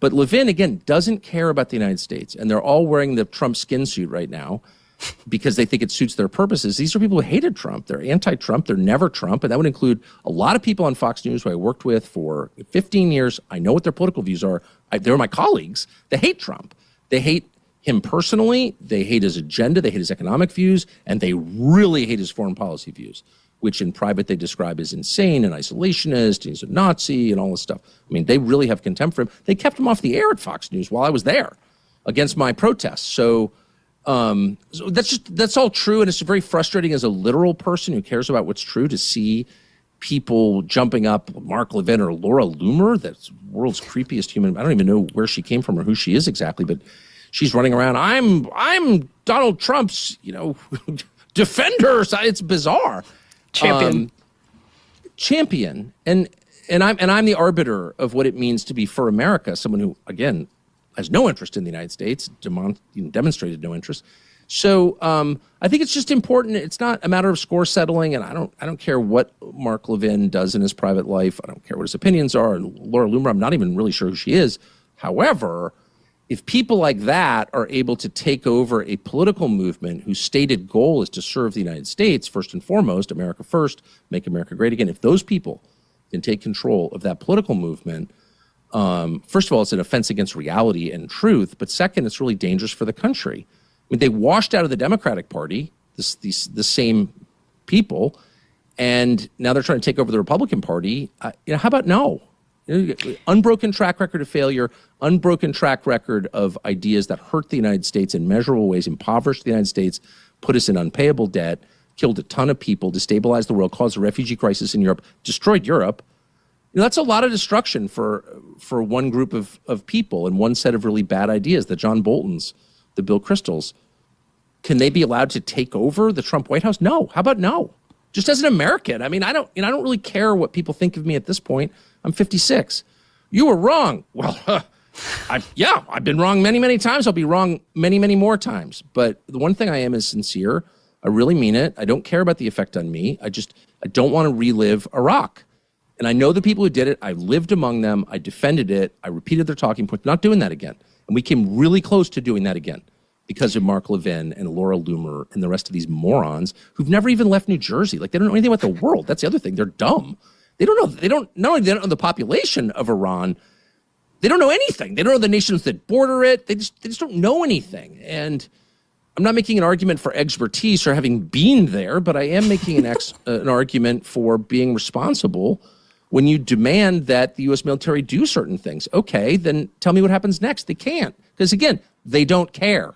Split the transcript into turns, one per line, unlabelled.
But Levin, again, doesn't care about the United States. And they're all wearing the Trump skin suit right now because they think it suits their purposes. These are people who hated Trump. They're anti-Trump. They're never Trump. And that would include a lot of people on Fox News who I worked with for 15 years. I know what their political views are. They're my colleagues. They hate Trump. They hate him personally. They hate his agenda. They hate his economic views. And they really hate his foreign policy views, which in private they describe as insane and isolationist. He's a Nazi and all this stuff. I mean, they really have contempt for him. They kept him off the air at Fox News while I was there against my protests. So that's all true, and it's very frustrating as a literal person who cares about what's true to see people jumping up, Mark Levin or Laura Loomer, that's the world's creepiest human. I don't even know where she came from or who she is exactly, but she's running around. I'm Donald Trump's, defender. It's bizarre.
Champion.
And I'm the arbiter of what it means to be for America, someone who, again, has no interest in the United States, demonstrated no interest. So I think it's just important. It's not a matter of score settling, and I don't care what Mark Levin does in his private life. I don't care what his opinions are. And Laura Loomer, I'm not even really sure who she is. However, if people like that are able to take over a political movement whose stated goal is to serve the United States, first and foremost, America first, make America great again, if those people can take control of that political movement, first of all, it's an offense against reality and truth. But second, it's really dangerous for the country. I mean, they washed out of the Democratic Party, the same people, and now they're trying to take over the Republican Party. How about no? Unbroken track record of failure, unbroken track record of ideas that hurt the United States in measurable ways, impoverished the United States, put us in unpayable debt, killed a ton of people, destabilized the world, caused a refugee crisis in Europe, destroyed Europe. That's a lot of destruction for one group of people and one set of really bad ideas, the John Boltons, the Bill Kristols. Can they be allowed to take over the Trump White House? No. How about no? Just as an American. I mean, I don't really care what people think of me at this point. I'm 56. You were wrong. Well, I've been wrong many, many times. I'll be wrong many, many more times. But the one thing I am is sincere. I really mean it. I don't care about the effect on me. I don't want to relive Iraq. And I know the people who did it. I lived among them. I defended it. I repeated their talking points. Not doing that again. And we came really close to doing that again because of Mark Levin and Laura Loomer and the rest of these morons who've never even left New Jersey. Like, they don't know anything about the world. That's the other thing. They're dumb. They don't know. Not only they don't know the population of Iran, they don't know anything. They don't know the nations that border it. They just don't know anything. And I'm not making an argument for expertise or having been there, but I am making an argument for being responsible. When you demand that the U.S. military do certain things, okay, then tell me what happens next. They can't. Because, again, they don't care.